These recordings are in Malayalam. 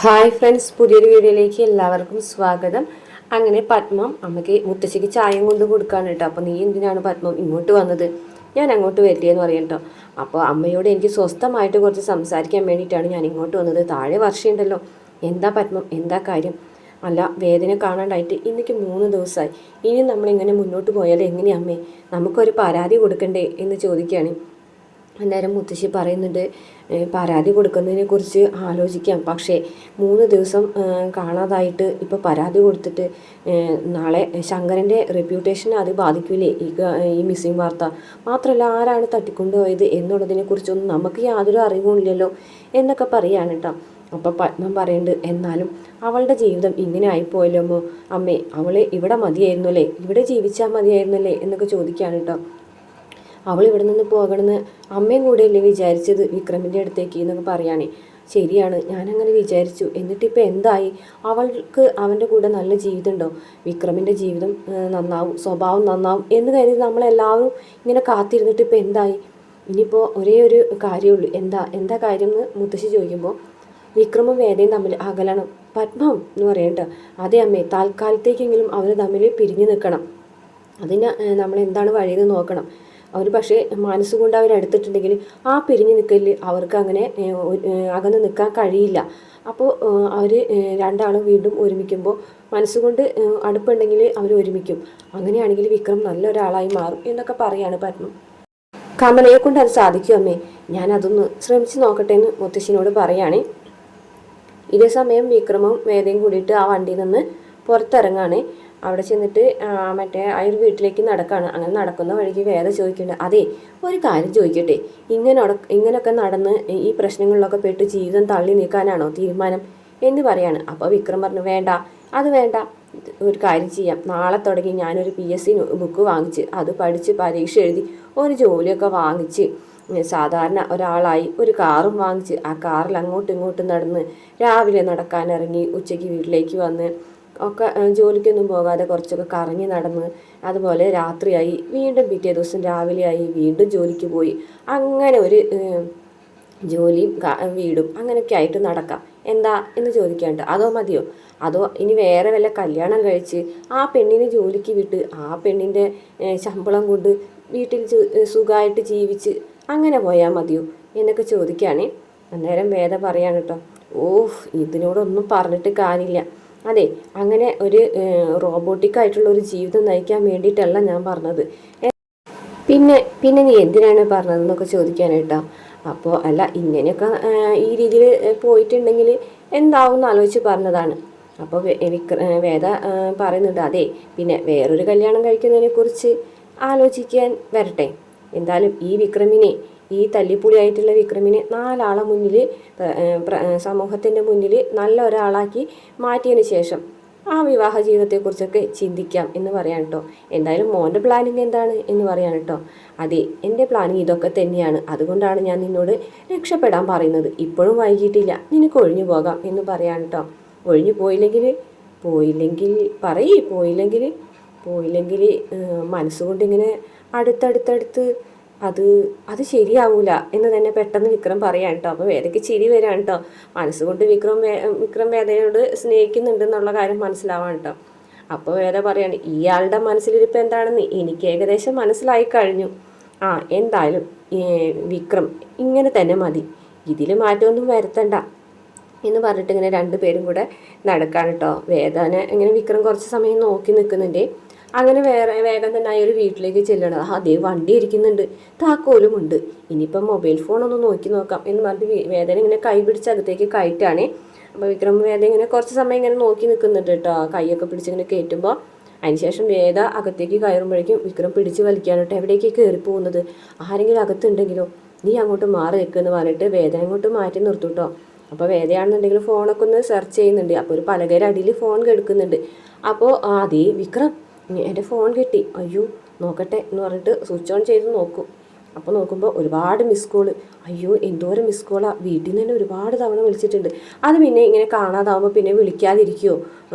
ഹായ് ഫ്രണ്ട്സ്, പുതിയൊരു വീഡിയോയിലേക്ക് എല്ലാവർക്കും സ്വാഗതം. അങ്ങനെ പത്മം അമ്മയ്ക്ക് മുത്തശ്ശിക്ക് ചായയും കൊണ്ട് കൊടുക്കാണ് കേട്ടോ. അപ്പോൾ നീ എന്തിനാണ് പത്മം ഇങ്ങോട്ട് വന്നത്? ഞാൻ അങ്ങോട്ട് വരില്ലെന്ന് പറയാം കേട്ടോ. അപ്പോൾ അമ്മയോട് എനിക്ക് സ്വസ്ഥമായിട്ട് കുറച്ച് സംസാരിക്കാൻ വേണ്ടിയിട്ടാണ് ഞാൻ ഇങ്ങോട്ട് വന്നത്. താഴെ വർഷയുണ്ടല്ലോ. എന്താ പത്മം, എന്താ കാര്യം? അല്ല, വേദന കാണാണ്ടായിട്ട് ഇന്നേക്ക് 3 ദിവസമായി. ഇനി നമ്മളിങ്ങനെ മുന്നോട്ട് പോയാൽ എങ്ങനെയാ അമ്മേ? നമുക്കൊരു പരാതി കൊടുക്കണ്ടേ എന്ന് ചോദിക്കുകയാണ്. അന്നേരം മുത്തശ്ശി പറയുന്നുണ്ട്, പരാതി കൊടുക്കുന്നതിനെ കുറിച്ച് ആലോചിക്കാം. പക്ഷേ 3 ദിവസം കാണാതായിട്ട് ഇപ്പോൾ പരാതി കൊടുത്തിട്ട് നാളെ ശങ്കരൻ്റെ റെപ്യൂട്ടേഷനെ അത് ബാധിക്കില്ലേ ഈ മിസ്സിങ് വാർത്ത? മാത്രമല്ല, ആരാണ് തട്ടിക്കൊണ്ടുപോയത് എന്നുള്ളതിനെക്കുറിച്ചൊന്നും നമുക്ക് യാതൊരു അറിവുമില്ലല്ലോ എന്നൊക്കെ പറയുകയാണ് കേട്ടോ. അപ്പോൾ പത്മം പറയുന്നുണ്ട്, എന്നാലും അവളുടെ ജീവിതം ഇങ്ങനെ ആയിപ്പോയല്ലോ അമ്മേ. അവൾ ഇവിടെ മതിയായിരുന്നല്ലേ, ഇവിടെ ജീവിച്ചാൽ മതിയായിരുന്നല്ലേ എന്നൊക്കെ ചോദിക്കുകയാണ് കേട്ടോ. അവൾ ഇവിടെ നിന്ന് പോകണമെന്ന് അമ്മയും കൂടെയല്ലേ വിചാരിച്ചത് വിക്രമിൻ്റെ അടുത്തേക്ക് എന്നൊക്കെ പറയുകയാണേ. ശരിയാണ്, ഞാനങ്ങനെ വിചാരിച്ചു. എന്നിട്ടിപ്പോൾ എന്തായി? അവൾക്ക് അവൻ്റെ കൂടെ നല്ല ജീവിതം ഉണ്ടോ? വിക്രമിൻ്റെ ജീവിതം നന്നാവും, സ്വഭാവം നന്നാവും എന്ന് കരുതി നമ്മളെല്ലാവരും ഇങ്ങനെ കാത്തിരുന്നിട്ട് ഇപ്പോൾ എന്തായി? ഇനിയിപ്പോൾ ഒരേ ഒരു കാര്യമുള്ളൂ. എന്താ കാര്യം എന്ന് മുത്തശ്ശി ചോദിക്കുമ്പോൾ, വിക്രമും വേദയും തമ്മിൽ അകലണം പത്മം എന്ന് പറയണ്ട. അതേ അമ്മേ, താൽക്കാലത്തേക്കെങ്കിലും അവർ തമ്മിൽ പിരിഞ്ഞു നിൽക്കണം. അതിന് നമ്മൾ എന്താണ് വഴിയെന്ന് നോക്കണം. അവർ പക്ഷേ മനസ്സുകൊണ്ട് അവരെടുത്തിട്ടുണ്ടെങ്കിൽ ആ പിരിഞ്ഞു നിൽക്കലിൽ അവർക്ക് അങ്ങനെ അകന്ന് നിൽക്കാൻ കഴിയില്ല. അപ്പോൾ അവർ രണ്ടാളും വീണ്ടും ഒരുമിക്കുമ്പോൾ മനസ്സുകൊണ്ട് അടുപ്പുണ്ടെങ്കിൽ അവർ ഒരുമിക്കും. അങ്ങനെയാണെങ്കിൽ വിക്രം നല്ലൊരാളായി മാറും എന്നൊക്കെ പറയാണ് പത്മം. കമലയെ കൊണ്ട് അത് സാധിക്കും അമ്മേ, ഞാൻ അതൊന്ന് ശ്രമിച്ച് നോക്കട്ടെ എന്ന് മുത്തശ്ശിനോട് പറയുകയാണേ. ഇതേ സമയം വിക്രമും വേദയും കൂടിയിട്ട് ആ വണ്ടിയിൽ നിന്ന് പുറത്തിറങ്ങാണ്. അവിടെ ചെന്നിട്ട് മറ്റേ ആ ഒരു വീട്ടിലേക്ക് നടക്കുകയാണ്. അങ്ങനെ നടക്കുന്ന വഴിക്ക് വേദ ചോദിക്കുന്നുണ്ട്, അതെ ഒരു കാര്യം ചോദിക്കട്ടെ, ഇങ്ങനെയൊക്കെ നടന്ന് ഈ പ്രശ്നങ്ങളിലൊക്കെ പെട്ട് ജീവിതം തള്ളി നീക്കാനാണോ തീരുമാനം എന്ന് പറയാണ്. അപ്പോൾ വിക്രം പറഞ്ഞു, വേണ്ട, അത് വേണ്ട, ഒരു കാര്യം ചെയ്യാം. നാളെ തുടങ്ങി ഞാനൊരു PSC ബുക്ക് വാങ്ങിച്ച് അത് പഠിച്ച് പരീക്ഷ എഴുതി ഒരു ജോലിയൊക്കെ വാങ്ങിച്ച് സാധാരണ ഒരാളായി ഒരു കാറും വാങ്ങിച്ച് ആ കാറിൽ അങ്ങോട്ടും ഇങ്ങോട്ടും നടന്ന് രാവിലെ നടക്കാനിറങ്ങി ഉച്ചയ്ക്ക് വീട്ടിലേക്ക് വന്ന് ഒക്കെ ജോലിക്കൊന്നും പോകാതെ കുറച്ചൊക്കെ കറങ്ങി നടന്ന് അതുപോലെ രാത്രിയായി വീണ്ടും പിറ്റേ ദിവസം രാവിലെയായി വീണ്ടും ജോലിക്ക് പോയി അങ്ങനെ ഒരു ജോലിയും വീടും അങ്ങനെയൊക്കെ ആയിട്ട് നടക്കാം. എന്താ എന്ന് ചോദിക്കാണ്ട്, അതോ മതിയോ? അതോ ഇനി വേറെ വല്ല കല്യാണം കഴിച്ച് ആ പെണ്ണിനെ ജോലിക്ക് വിട്ട് ആ പെണ്ണിൻ്റെ ശമ്പളം കൊണ്ട് വീട്ടിൽ സുഖമായിട്ട് ജീവിച്ച് അങ്ങനെ പോയാൽ മതിയോ എന്നൊക്കെ ചോദിക്കുകയാണേ. അന്നേരം വേദ പറയാണ് കേട്ടോ, ഓഹ് ഇതിനോടൊന്നും പറഞ്ഞിട്ട് കാര്യമില്ല. അതെ, അങ്ങനെ ഒരു റോബോട്ടിക്കായിട്ടുള്ള ഒരു ജീവിതം നയിക്കാൻ വേണ്ടിയിട്ടല്ല ഞാൻ പറഞ്ഞത്. പിന്നെ നീ എന്തിനാണ് പറഞ്ഞതെന്നൊക്കെ ചോദിക്കാനായിട്ടാ. അപ്പോൾ അല്ല, ഇങ്ങനെയൊക്കെ ഈ രീതിയിൽ പോയിട്ടുണ്ടെങ്കിൽ എന്താവും എന്ന് ആലോചിച്ച് പറഞ്ഞതാണ്. അപ്പോൾ വേദ പറയുന്നുണ്ട്, അതെ പിന്നെ വേറൊരു കല്യാണം കഴിക്കുന്നതിനെക്കുറിച്ച് ആലോചിക്കാൻ വരട്ടെ. എന്തായാലും ഈ വിക്രമിനെ, ഈ തല്ലിപ്പൊളിയായിട്ടുള്ള വിക്രമിനെ 4 ആളെ മുന്നിൽ സമൂഹത്തിൻ്റെ മുന്നിൽ നല്ല ഒരാളാക്കി മാറ്റിയതിന് ശേഷം ആ വിവാഹ ജീവിതത്തെക്കുറിച്ചൊക്കെ ചിന്തിക്കാം എന്ന് പറയാൻ കേട്ടോ. എന്തായാലും മോൻ്റെ പ്ലാനിങ് എന്താണ് എന്ന് പറയാൻ കേട്ടോ. അതെ, എൻ്റെ പ്ലാനിങ് ഇതൊക്കെ തന്നെയാണ്. അതുകൊണ്ടാണ് ഞാൻ നിന്നോട് രക്ഷപ്പെടാൻ പറയുന്നത്. ഇപ്പോഴും വൈകിട്ടില്ല, നിനക്ക് ഒഴിഞ്ഞു പോകാം എന്ന് പറയാൻ കേട്ടോ. ഒഴിഞ്ഞു പോയില്ലെങ്കിൽ പോയില്ലെങ്കിൽ മനസ്സുകൊണ്ടിങ്ങനെ അടുത്തടുത്തടുത്ത് അത് ശരിയാവൂല എന്ന് തന്നെ പെട്ടെന്ന് വിക്രം പറയാൻ കേട്ടോ. അപ്പോൾ വേദയ്ക്ക് ചിരി വരാൻ കേട്ടോ. മനസ്സുകൊണ്ട് വിക്രം വേദനയോട് സ്നേഹിക്കുന്നുണ്ടെന്നുള്ള കാര്യം മനസ്സിലാവാൻ കേട്ടോ. അപ്പോൾ വേദ പറയാണ്, ഇയാളുടെ മനസ്സിലിരിപ്പ് എന്താണെന്ന് എനിക്ക് ഏകദേശം മനസ്സിലായി കഴിഞ്ഞു. എന്തായാലും വിക്രം ഇങ്ങനെ തന്നെ മതി, ഇതിൽ മാറ്റമൊന്നും വരുത്തണ്ട എന്ന് പറഞ്ഞിട്ട് ഇങ്ങനെ 2 പേരും കൂടെ നടക്കാൻ കേട്ടോ. വേദനെ ഇങ്ങനെ വിക്രം കുറച്ച് സമയം നോക്കി നിൽക്കുന്നുണ്ട്. അങ്ങനെ വേഗം തന്നെ ആ ഒരു വീട്ടിലേക്ക് ചെല്ലണം. അതേ വണ്ടി ഇരിക്കുന്നുണ്ട്, താക്കോലും ഉണ്ട്. ഇനിയിപ്പം മൊബൈൽ ഫോണൊന്ന് നോക്കി നോക്കാം എന്ന് പറഞ്ഞിട്ട് വേദന ഇങ്ങനെ കൈ പിടിച്ച് അകത്തേക്ക് കയറ്റാണ്. അപ്പോൾ വിക്രം വേദ ഇങ്ങനെ കുറച്ച് സമയം ഇങ്ങനെ നോക്കി നിൽക്കുന്നുണ്ട് കേട്ടോ, കൈയൊക്കെ പിടിച്ചിങ്ങനെ കയറ്റുമ്പോൾ. അതിനുശേഷം വേദ അകത്തേക്ക് കയറുമ്പോഴേക്കും വിക്രം പിടിച്ച് വലിക്കാൻ കേട്ടോ. എവിടേക്ക് കയറി പോകുന്നത്? ആരെങ്കിലും അകത്തുണ്ടെങ്കിലോ, നീ അങ്ങോട്ട് മാറി വെക്കുമെന്ന് പറഞ്ഞിട്ട് വേദന അങ്ങോട്ട് മാറ്റി നിർത്തും കേട്ടോ. അപ്പോൾ വേദയാണെന്നുണ്ടെങ്കിൽ ഫോണൊക്കെ ഒന്ന് സെർച്ച് ചെയ്യുന്നുണ്ട്. അപ്പോൾ ഒരു പലകയുടെ അടിയിൽ ഫോൺ കിടക്കുന്നുണ്ട്. അപ്പോൾ അതേ വിക്രം, എൻ്റെ ഫോൺ കിട്ടി, അയ്യോ നോക്കട്ടെ എന്ന് പറഞ്ഞിട്ട് സ്വിച്ച് ഓൺ ചെയ്ത് നോക്കും. അപ്പോൾ നോക്കുമ്പോൾ ഒരുപാട് മിസ് കോള്. അയ്യോ എന്തോരം മിസ് കോളാണ്, വീട്ടിൽ നിന്ന് തന്നെ ഒരുപാട് തവണ വിളിച്ചിട്ടുണ്ട്. അത് പിന്നെ ഇങ്ങനെ കാണാതാവുമ്പോൾ പിന്നെ വിളിക്കാതിരിക്കുമോ?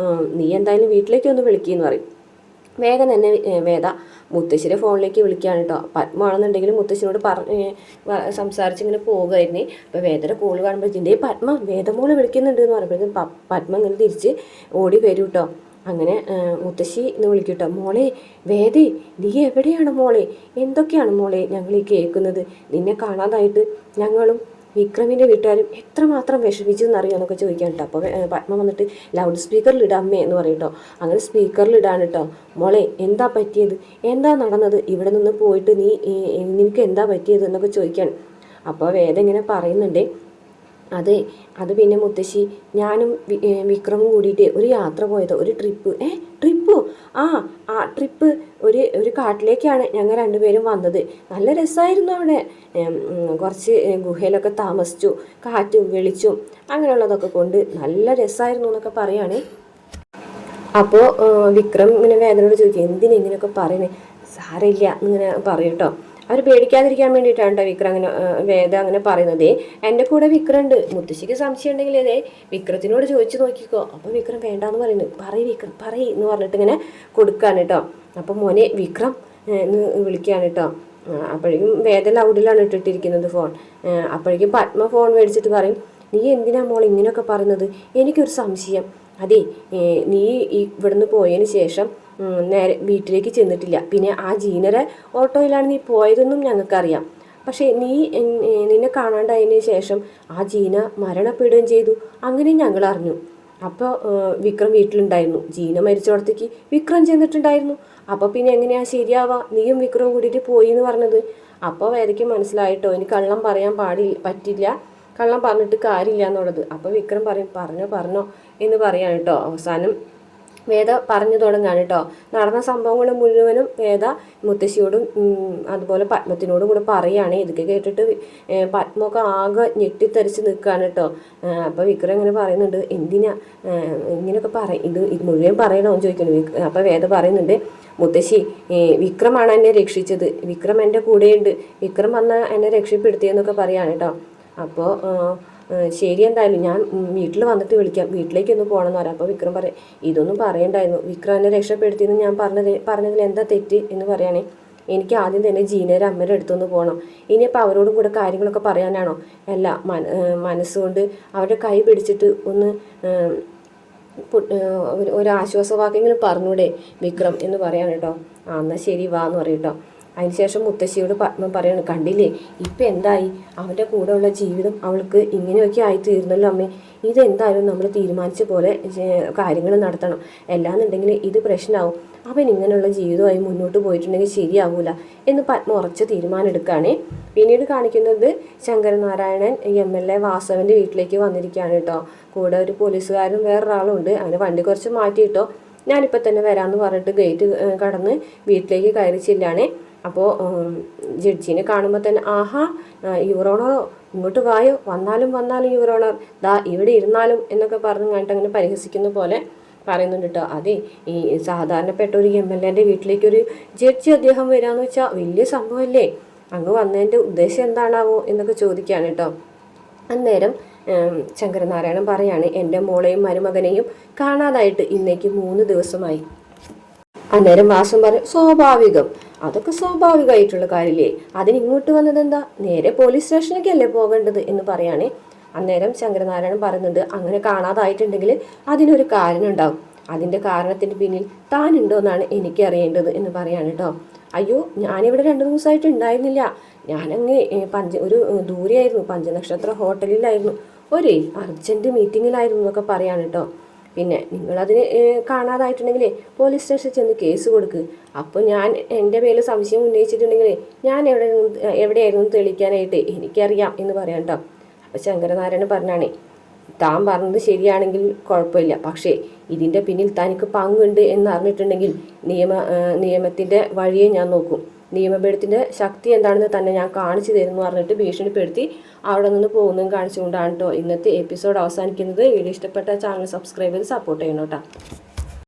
നീ എന്തായാലും വീട്ടിലേക്ക് ഒന്ന് വിളിക്കുകയെന്ന് പറയും. വേഗം തന്നെ വേദ മുത്തശ്ശിയുടെ ഫോണിലേക്ക് വിളിക്കുകയാണ് കേട്ടോ. പത്മമാണെന്നുണ്ടെങ്കിലും മുത്തശ്ശിനോട് സംസാരിച്ചിങ്ങനെ പോകുമായിരുന്നേ. അപ്പോൾ വേദയുടെ കോള് കാണുമ്പോൾ ഇതിൻ്റെ പത്മ വേദമോള് വിളിക്കുന്നുണ്ട് എന്ന് പറയുമ്പോഴത്തേക്കും പത്മ ഇങ്ങനെ തിരിച്ച് ഓടി വരും കേട്ടോ. അങ്ങനെ മുത്തശ്ശി എന്ന് വിളിക്കും കേട്ടോ. മോളെ വേദി, നീ എവിടെയാണ് മോളെ? എന്തൊക്കെയാണ് മോളെ ഞങ്ങൾ ഈ കേൾക്കുന്നത്? നിന്നെ കാണാതായിട്ട് ഞങ്ങളും വിക്രമിൻ്റെ വീട്ടുകാരും എത്രമാത്രം വിഷമിച്ചു എന്നറിയോ എന്നൊക്കെ ചോദിക്കാൻ കേട്ടോ. അപ്പോൾ പത്മ വന്നിട്ട് ലൗഡ് സ്പീക്കറിലിടാം അമ്മേ എന്ന് പറയും കേട്ടോ. അങ്ങനെ സ്പീക്കറിലിടാണ് കേട്ടോ. മോളെ എന്താ പറ്റിയത്? എന്താ നടന്നത്? ഇവിടെ നിന്ന് പോയിട്ട് നിനക്ക് എന്താ പറ്റിയത് എന്നൊക്കെ ചോദിക്കാൻ. അപ്പോൾ വേദ ഇങ്ങനെ പറയുന്നുണ്ട്, അത് പിന്നെ മുത്തശ്ശി ഞാനും വിക്രമും കൂടിയിട്ട് ഒരു യാത്ര പോയത്, ഒരു ട്രിപ്പോ? ട്രിപ്പ് ഒരു കാട്ടിലേക്കാണ് ഞങ്ങൾ രണ്ടുപേരും വന്നത്. നല്ല രസമായിരുന്നു അവിടെ. കുറച്ച് ഗുഹയിലൊക്കെ താമസിച്ചു, കാറ്റും വെളിച്ചും അങ്ങനെയുള്ളതൊക്കെ കൊണ്ട് നല്ല രസമായിരുന്നു എന്നൊക്കെ പറയുകയാണ്. അപ്പോൾ വിക്രം ഇങ്ങനെ വേദനയോട് ചോദിക്കും, എന്തിനെങ്ങനെയൊക്കെ പറയണേ? സാരമില്ല എന്നിങ്ങനെ പറയും കേട്ടോ. അവർ പേടിക്കാതിരിക്കാൻ വേണ്ടിയിട്ടാണ് കേട്ടോ വിക്രം അങ്ങനെ വേദ അങ്ങനെ പറയുന്നത്. എൻ്റെ കൂടെ വിക്രം ഉണ്ട്, മുത്തശ്ശിക്ക് സംശയം ഉണ്ടെങ്കിൽ വിക്രത്തിനോട് ചോദിച്ചു നോക്കിക്കോ. അപ്പോൾ വിക്രം വേണ്ടാന്ന് പറയുന്നു. വിക്രം എന്ന് പറഞ്ഞിട്ട് ഇങ്ങനെ കൊടുക്കാണ് കേട്ടോ. അപ്പോൾ മോനെ വിക്രം എന്ന് വിളിക്കുകയാണ് കേട്ടോ. അപ്പോഴേക്കും വേദ ലൗഡിലാണ് ഇട്ടിട്ടിരിക്കുന്നത് ഫോൺ. അപ്പോഴേക്കും പത്മ ഫോൺ മേടിച്ചിട്ട് പറയും, നീ എന്തിനാ മോൾ ഇങ്ങനെയൊക്കെ പറയുന്നത്? എനിക്കൊരു സംശയം. നീ ഇവിടുന്ന് പോയതിന് ശേഷം നേരെ വീട്ടിലേക്ക് ചെന്നിട്ടില്ല. പിന്നെ ആ ജീനരെ ഓട്ടോയിലാണ് നീ പോയതെന്നും ഞങ്ങൾക്കറിയാം. പക്ഷേ നിന്നെ കാണാണ്ടായതിന് ശേഷം ആ ജീന മരണപ്പെടുകയും ചെയ്തു, അങ്ങനെ ഞങ്ങൾ അറിഞ്ഞു. അപ്പോൾ വിക്രം വീട്ടിലുണ്ടായിരുന്നു. ജീന മരിച്ചോടത്തേക്ക് വിക്രം ചെന്നിട്ടുണ്ടായിരുന്നു. അപ്പോൾ പിന്നെ എങ്ങനെയാ ശരിയാവാ നീയും വിക്രവും കൂടിയിട്ട് പോയി എന്ന് പറഞ്ഞത്? അപ്പോൾ വേദയ്ക്ക് മനസ്സിലായിട്ടോ ഇനി കള്ളം പറയാൻ പറ്റില്ല, കള്ളം പറഞ്ഞിട്ട് കാര്യമില്ല എന്നുള്ളത്. അപ്പോൾ വിക്രം പറയും, പറഞ്ഞോ എന്ന് പറയാണ് കേട്ടോ. അവസാനം വേദ പറഞ്ഞു തുടങ്ങാണ് കേട്ടോ. നടന്ന സംഭവങ്ങൾ മുഴുവനും വേദ മുത്തശ്ശിയോടും അതുപോലെ പത്മത്തിനോടും കൂടെ പറയുകയാണ്. ഇതൊക്കെ കേട്ടിട്ട് പത്മൊക്കെ ആകെ ഞെട്ടിത്തരിച്ച് നിൽക്കുകയാണ് കേട്ടോ. അപ്പോൾ വിക്രം ഇങ്ങനെ പറയുന്നുണ്ട്, എന്തിനാ ഇങ്ങനെയൊക്കെ ഇത് മുഴുവൻ പറയണമെന്ന് ചോദിക്കുന്നു. അപ്പോൾ വേദ പറയുന്നുണ്ട്, മുത്തശ്ശി വിക്രമാണ് എന്നെ രക്ഷിച്ചത്, വിക്രം എൻ്റെ കൂടെയുണ്ട്, വിക്രം വന്ന് എന്നെ രക്ഷപ്പെടുത്തിയെന്നൊക്കെ പറയാണ് കേട്ടോ. അപ്പോൾ ശരി, എന്തായാലും ഞാൻ വീട്ടിൽ വന്നിട്ട് വിളിക്കാം, വീട്ടിലേക്കൊന്ന് പോകണമെന്ന് പറയാം. അപ്പോൾ വിക്രം പറയും, ഇതൊന്നും പറയണ്ടായിരുന്നു, വിക്രം എന്നെ രക്ഷപ്പെടുത്തിയെന്ന് ഞാൻ പറഞ്ഞതിൽ എന്താ തെറ്റ് എന്ന് പറയുകയാണെ. എനിക്ക് ആദ്യം തന്നെ ജീനയുടെ അമ്മയുടെ അടുത്തൊന്ന് പോകണം. ഇനിയിപ്പോൾ അവരോടും കൂടെ കാര്യങ്ങളൊക്കെ പറയാനാണോ? അല്ല, മനസ്സുകൊണ്ട് അവരുടെ കൈ പിടിച്ചിട്ട് ഒന്ന് ഒരു ആശ്വാസവാക്യങ്ങൾ പറഞ്ഞൂടെ വിക്രം എന്ന് പറയാൻ കേട്ടോ. എന്നാൽ ശരി വാ എന്ന് പറയും കേട്ടോ. അതിനുശേഷം മുത്തശ്ശിയോട് പത്മ പറയാണ്, കണ്ടില്ലേ ഇപ്പം എന്തായി, അവൻ്റെ കൂടെയുള്ള ജീവിതം അവൾക്ക് ഇങ്ങനെയൊക്കെ ആയി തീർന്നല്ലോ അമ്മേ. ഇതെന്തായാലും നമ്മൾ തീരുമാനിച്ച പോലെ കാര്യങ്ങൾ നടത്തണം, എല്ലാന്നുണ്ടെങ്കിൽ ഇത് പ്രശ്നമാവും. അവൻ ഇങ്ങനെയുള്ള ജീവിതമായി മുന്നോട്ട് പോയിട്ടുണ്ടെങ്കിൽ ശരിയാവൂല എന്ന് പത്മ ഉറച്ച തീരുമാനം എടുക്കുകയാണ്. പിന്നീട് കാണിക്കുന്നത് ശങ്കരനാരായണൻ MLA വാസവൻ്റെ വീട്ടിലേക്ക് വന്നിരിക്കുകയാണ് കേട്ടോ. കൂടെ ഒരു പോലീസുകാരനും വേറൊരാളും ഉണ്ട്. അങ്ങനെ വണ്ടി കുറച്ച് മാറ്റിയിട്ടോ, ഞാനിപ്പോൾ തന്നെ വരാമെന്ന് പറഞ്ഞിട്ട് ഗേറ്റ് കടന്ന് വീട്ടിലേക്ക് കയറി ചെല്ലാണ്. അപ്പോൾ ജഡ്ജിനെ കാണുമ്പോൾ തന്നെ, ആഹാ യുവറോണറോ, ഇങ്ങോട്ട് വായോ, വന്നാലും യുവറോണർ, ഇവിടെ ഇരുന്നാലും എന്നൊക്കെ പറഞ്ഞു കണ്ടിട്ട് അങ്ങനെ പരിഹസിക്കുന്ന പോലെ പറയുന്നുണ്ട് കേട്ടോ. ഈ സാധാരണപ്പെട്ട ഒരു MLAൻ്റെ വീട്ടിലേക്കൊരു ജഡ്ജി അദ്ദേഹം വരാമെന്ന് വെച്ചാൽ വലിയ സംഭവമല്ലേ, അങ്ങ് വന്നതിൻ്റെ ഉദ്ദേശം എന്താണാവോ എന്നൊക്കെ ചോദിക്കുകയാണ് കേട്ടോ. അന്നേരം ശങ്കരനാരായണൻ പറയാണ്, എൻ്റെ മോളെയും മരുമകനെയും കാണാതായിട്ട് ഇന്നേക്ക് 3 ദിവസമായി. അന്നേരം വാസം പറയും, സ്വാഭാവികം, അതൊക്കെ സ്വാഭാവികമായിട്ടുള്ള കാര്യമില്ലേ, അതിനിങ്ങോട്ട് വന്നത് എന്താ, നേരെ പോലീസ് സ്റ്റേഷനിലേക്കല്ലേ പോകേണ്ടത് എന്ന് പറയുകയാണെ. അന്നേരം ശങ്കരനാരായണൻ പറയുന്നുണ്ട്, അങ്ങനെ കാണാതായിട്ടുണ്ടെങ്കിൽ അതിനൊരു കാരണം ഉണ്ടാവും, അതിൻ്റെ കാരണത്തിൻ്റെ പിന്നിൽ താനുണ്ടോ എന്നാണ് എനിക്ക് അറിയേണ്ടത് എന്ന് പറയാണ് കേട്ടോ. അയ്യോ, ഞാനിവിടെ 2 ദിവസമായിട്ട് ഉണ്ടായിരുന്നില്ല, ഞാനങ്ങ് ഒരു ദൂരെയായിരുന്നു, പഞ്ചനക്ഷത്ര ഹോട്ടലിലായിരുന്നു, ഒരു അർജൻറ്റ് മീറ്റിങ്ങിലായിരുന്നു എന്നൊക്കെ പറയാണ് കേട്ടോ. പിന്നെ നിങ്ങളതിന് കാണാതായിട്ടുണ്ടെങ്കിൽ പോലീസ് സ്റ്റേഷനിൽ ചെന്ന് കേസ് കൊടുക്കുക. അപ്പോൾ ഞാൻ എൻ്റെ പേരിൽ സംശയം ഉന്നയിച്ചിട്ടുണ്ടെങ്കിൽ ഞാൻ എവിടെയായിരുന്നു തെളിയിക്കാനായിട്ട് എനിക്കറിയാം എന്ന് പറയാം കേട്ടോ. അപ്പോൾ ശങ്കരനാരായണൻ പറഞ്ഞാണേ, താൻ പറഞ്ഞത് ശരിയാണെങ്കിൽ കുഴപ്പമില്ല, പക്ഷേ ഇതിൻ്റെ പിന്നിൽ തനിക്ക് പങ്കുണ്ട് എന്ന് അറിഞ്ഞിട്ടുണ്ടെങ്കിൽ നിയമത്തിൻ്റെ വഴിയെ ഞാൻ നോക്കും, നിയമപീഠത്തിൻ്റെ ശക്തി എന്താണെന്ന് തന്നെ ഞാൻ കാണിച്ചു തരുമെന്ന് പറഞ്ഞിട്ട് ഭീഷണിപ്പെടുത്തി അവിടെ നിന്ന് പോകുന്നതും കാണിച്ചുകൊണ്ടാണ് കേട്ടോ ഇന്നത്തെ എപ്പിസോഡ് അവസാനിക്കുന്നത്. വീഡിയോ ഇഷ്ടപ്പെട്ട ചാനൽ സബ്സ്ക്രൈബ് ചെയ്ത് സപ്പോർട്ട് ചെയ്യണം കേട്ടോ.